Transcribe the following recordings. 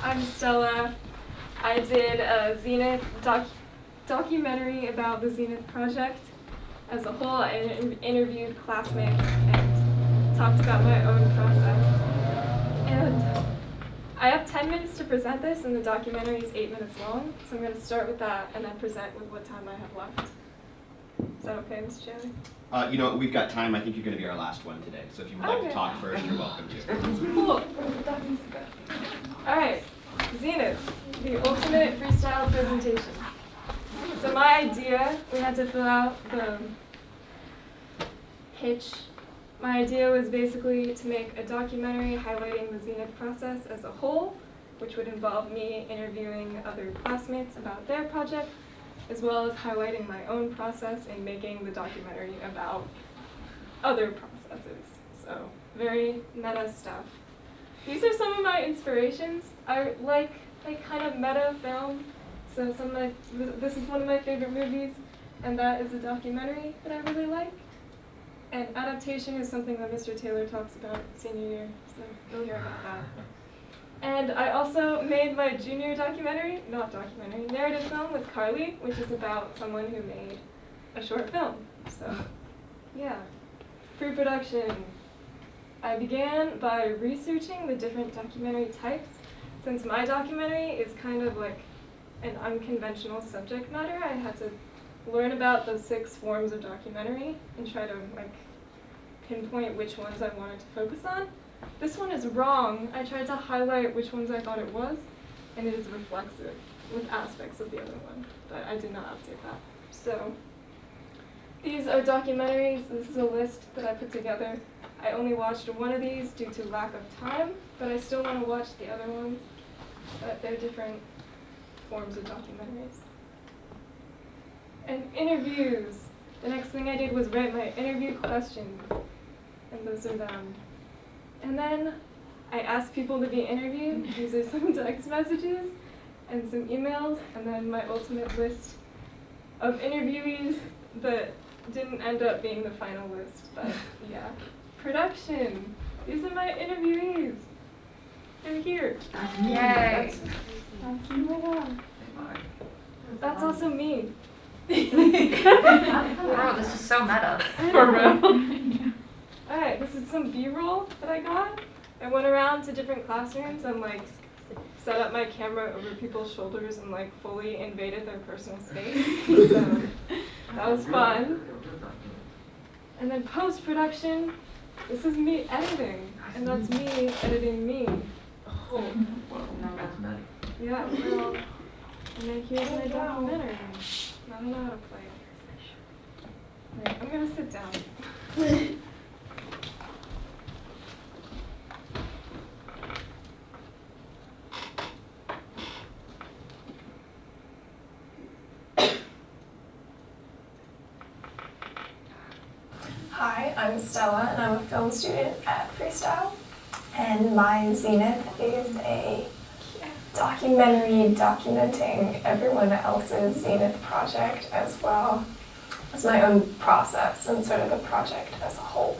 I'm Stella. I did a Zenith documentary about the Zenith project as a whole. I interviewed classmates and talked about my own process. And I have 10 minutes to present this, and the documentary is 8 minutes long, so I'm going to start with that and then present with what time I have left. Is that okay, Mr. Chairman? We've got time. I think you're going to be our last one today, so if you would like to talk first, you're welcome to. Cool. That means good. All right, Zenith, the ultimate freestyle presentation. So my idea, we had to fill out the pitch. My idea was basically to make a documentary highlighting the Zenith process as a whole, which would involve me interviewing other classmates about their project, as well as highlighting my own process in making the documentary about other processes. So very meta stuff. These are some of my inspirations. I like kind of meta film. So this is one of my favorite movies, and that is a documentary that I really like. And adaptation is something that Mr. Taylor talks about senior year, so you'll hear about that. And I also made my junior narrative film with Carly, which is about someone who made a short film. So, yeah. Pre-production. I began by researching the different documentary types. Since my documentary is kind of like an unconventional subject matter, I had to learn about the 6 forms of documentary and try to pinpoint which ones I wanted to focus on. This one is wrong. I tried to highlight which ones I thought it was, and it is reflexive with aspects of the other one, but I did not update that. So these are documentaries. This is a list that I put together. I only watched one of these due to lack of time, but I still want to watch the other ones. But they're different forms of documentaries. And interviews. The next thing I did was write my interview questions, and those are them. And then I asked people to be interviewed. These are some text messages and some emails, and then my ultimate list of interviewees that didn't end up being the final list, but yeah. Production. These are my interviewees. They're here. Yay. That's also me. Bro, this is so meta. For real. Alright, this is some B-roll that I got. I went around to different classrooms and set up my camera over people's shoulders and fully invaded their personal space. So that was fun. And then post-production, this is me editing, and that's me editing me. Oh. Yeah, well, and then here's my documentary. I don't know how to play it. Right, I'm gonna sit down. Hi, I'm Stella, and I'm a film student at Freestyle. And my Zenith is a documentary documenting everyone else's Zenith project as well as my own process and sort of the project as a whole.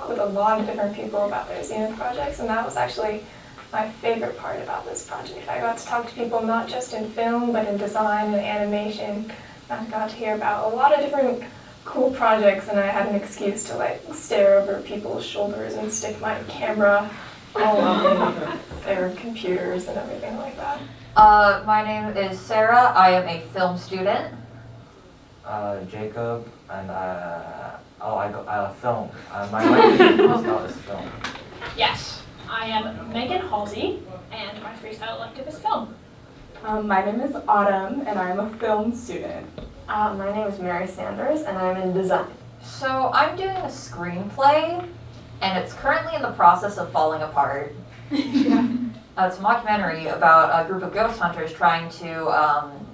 With a lot of different people about their Zenith projects, and that was actually my favorite part about this project. I got to talk to people not just in film, but in design and animation. And I got to hear about a lot of different cool projects, and I had an excuse to stare over people's shoulders and stick my camera all on their computers and everything like that. My name is Sarah. I am a film student. Jacob, and I film. My freestyle is film. Yes, I am Megan Halsey, and my freestyle elective is film. My name is Autumn, and I'm a film student. My name is Mary Sanders, and I'm in design. So I'm doing a screenplay, and it's currently in the process of falling apart. It's a mockumentary about a group of ghost hunters trying to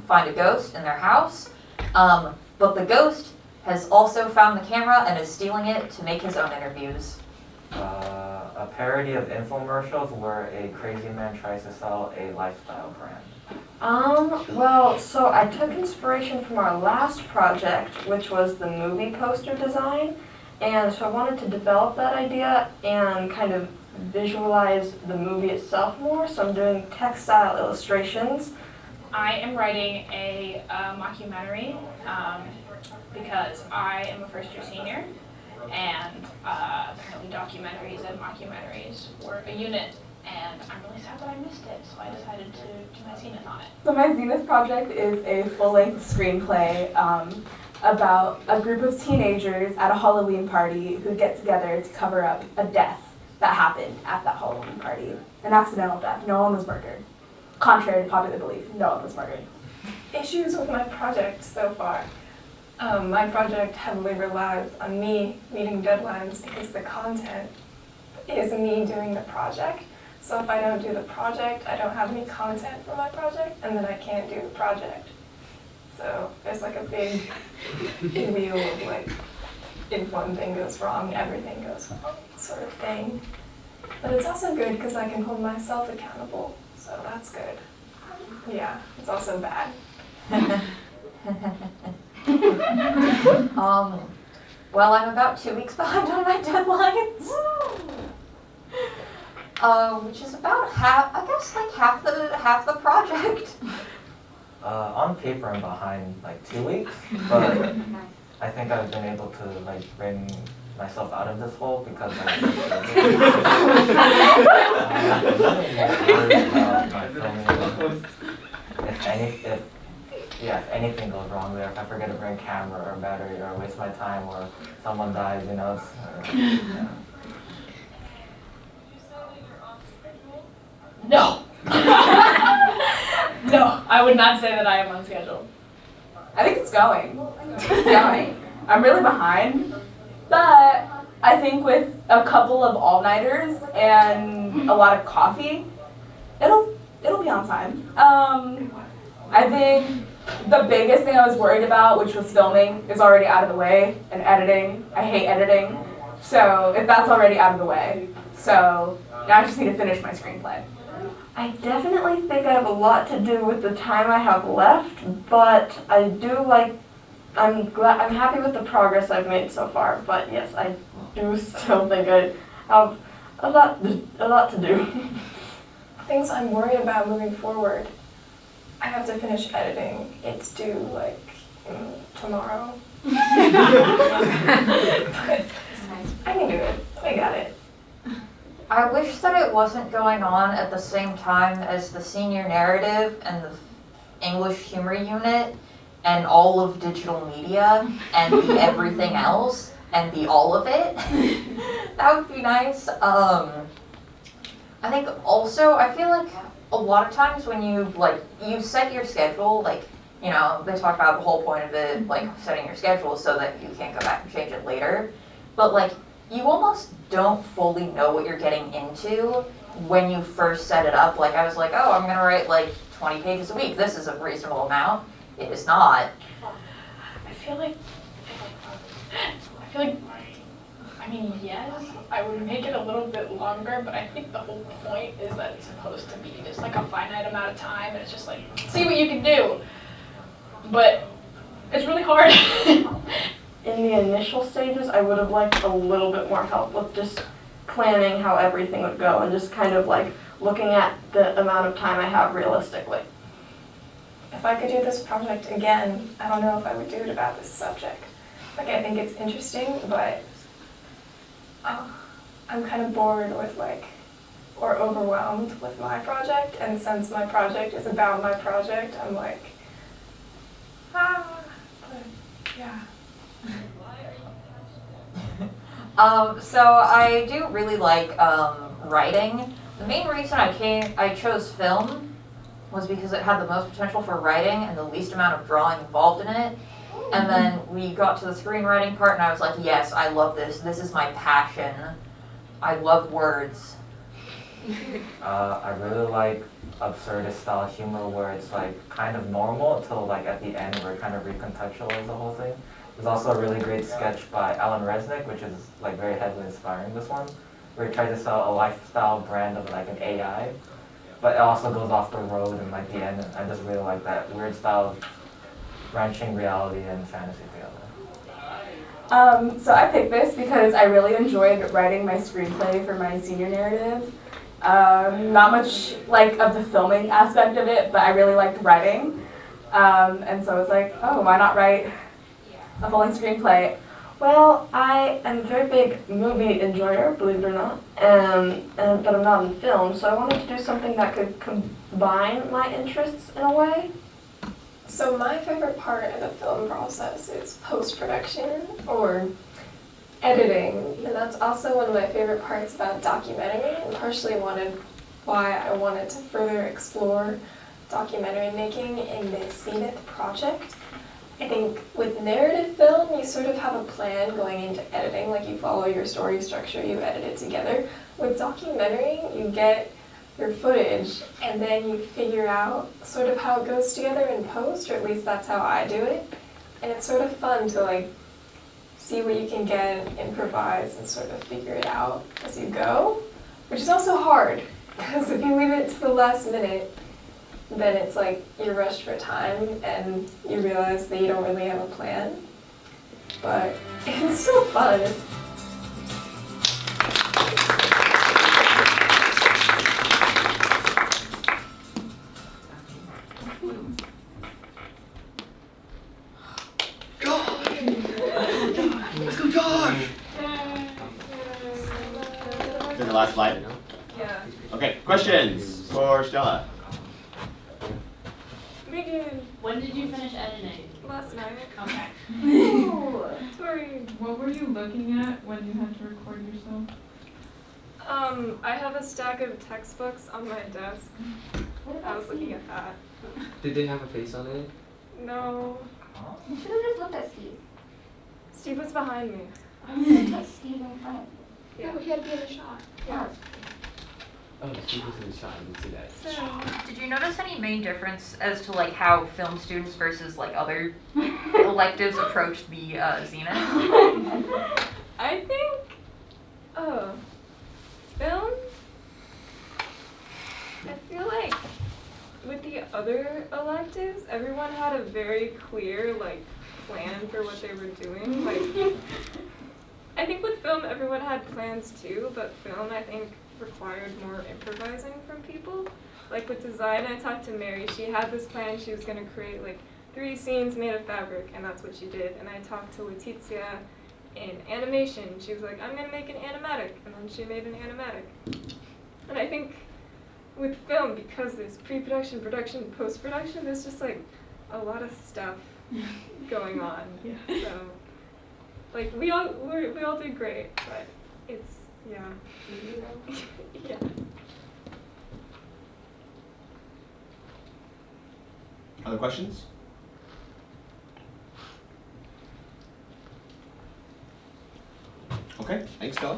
find a ghost in their house. But the ghost has also found the camera and is stealing it to make his own interviews. a parody of infomercials where a crazy man tries to sell a lifestyle brand. Well, so I took inspiration from our last project, which was the movie poster design. And so I wanted to develop that idea and kind of visualize the movie itself more. So I'm doing textile illustrations. I am writing a mockumentary because I am a first-year senior, and apparently documentaries and mockumentaries were a unit, and I'm really sad that I missed it, so I decided to do my Zenith on it. So my Zenith project is a full-length screenplay about a group of teenagers at a Halloween party who get together to cover up a death that happened at that Halloween party. An accidental death. No one was murdered. Contrary to popular belief, no one was murdered. Issues with my project so far. My project heavily relies on me meeting deadlines because the content is me doing the project. So if I don't do the project, I don't have any content for my project, and then I can't do the project. So there's like a big wheel of like, if one thing goes wrong, everything goes wrong sort of thing. But it's also good because I can hold myself accountable, so that's good. Yeah, it's also bad. Well, I'm about 2 weeks behind on my deadlines. Which is about half, I guess, like half the project. On paper, I'm behind like 2 weeks, but I think I've been able to like bring myself out of this hole because I'm really worried about my filming. If anything goes wrong there, if I forget to bring camera or battery or waste my time or someone dies, you know. Yeah. No! No, I would not say that I am on schedule. I think it's going. It's going. I'm really behind, but I think with a couple of all-nighters and a lot of coffee, it'll be on time. I think the biggest thing I was worried about, which was filming, is already out of the way, and editing. I hate editing, so if that's already out of the way, so now I just need to finish my screenplay. I definitely think I have a lot to do with the time I have left, but I do like, I'm happy with the progress I've made so far, but yes, I do still think I have a lot to do. Things I'm worried about moving forward. I have to finish editing. It's due like tomorrow. But I can do it. I got it. I wish that it wasn't going on at the same time as the senior narrative and the English humor unit and all of digital media and the everything else and the all of it. That would be nice. I think also, I feel like a lot of times when you set your schedule, like, you know, they talk about the whole point of it, like setting your schedule so that you can't go back and change it later. But like, you almost don't fully know what you're getting into when you first set it up. Like, I was like, oh, I'm gonna write like 20 pages a week. This is a reasonable amount. It is not. I feel like, I mean, yes, I would make it a little bit longer, but I think the whole point is that it's supposed to be just like a finite amount of time, and it's just like, see what you can do. But it's really hard. In the initial stages, I would have liked a little bit more help with just planning how everything would go and just kind of like looking at the amount of time I have realistically. If I could do this project again, I don't know if I would do it about this subject. Like, I think it's interesting, but I'm kind of bored with or overwhelmed with my project, and since my project is about my project, I'm like, but yeah. So I do really like writing. The main reason I chose film was because it had the most potential for writing and the least amount of drawing involved in it. And then we got to the screenwriting part and I was like, yes, I love this. This is my passion. I love words. I really like absurdist style humor where it's like kind of normal until like at the end where it kind of recontextualizes the whole thing. There's also a really great sketch by Alan Resnick, which is like very heavily inspiring this one. where it tries to sell a lifestyle brand of like an AI, but it also goes off the road and like the end. And I just really like that weird style of branching reality and fantasy together. So I picked this because I really enjoyed writing my screenplay for my senior narrative. Not much like of the filming aspect of it, but I really liked writing. And so I was like, oh, why not write a full-length screenplay? Well, I am a very big movie enjoyer, believe it or not, but I'm not in film, so I wanted to do something that could combine my interests in a way. So my favorite part of the film process is post-production or editing, and that's also one of my favorite parts about documentary, and partially why I wanted to further explore documentary making in the Zenith project. I think with narrative film, you sort of have a plan going into editing, like you follow your story structure, you edit it together. With documentary, you get your footage and then you figure out sort of how it goes together in post, or at least that's how I do it. And it's sort of fun to like see what you can get, improvise, and sort of figure it out as you go, which is also hard, because if you leave it to the last minute, then it's like you're rushed for time and you realize that you don't really have a plan. But it's still fun. Let's go, Josh! Is that the last slide? Yeah. Okay, questions for Stella? Megan, When did you finish editing? last night. Okay. Sorry. What were you looking at when you had to record yourself? I have a stack of textbooks on my desk. I was looking at that. Did they have a face on it? No. You should have just looked at Steve. Steve was behind me. I was going to touch Steve in front of you. Yeah. he had to be in the shot. Yeah. Oh, she was in the shot. I didn't see that. Did you notice any main difference as to like how film students versus like other electives approach the Zenith? I think, film, I feel like with the other electives, everyone had a very clear, like, plan for what they were doing. Like, I think with film, everyone had plans too, but film, I think, required more improvising from people. Like with design, I talked to Mary. She had this plan. She was going to create, like, 3 scenes made of fabric, and that's what she did. And I talked to Letizia in animation. She was like, I'm going to make an animatic, and then she made an animatic. And I think with film, because there's pre-production, production, post-production, there's just like a lot of stuff going on. Yeah. So, like we all did great, but it's yeah. Yeah. Other questions? Okay, thanks, Stella.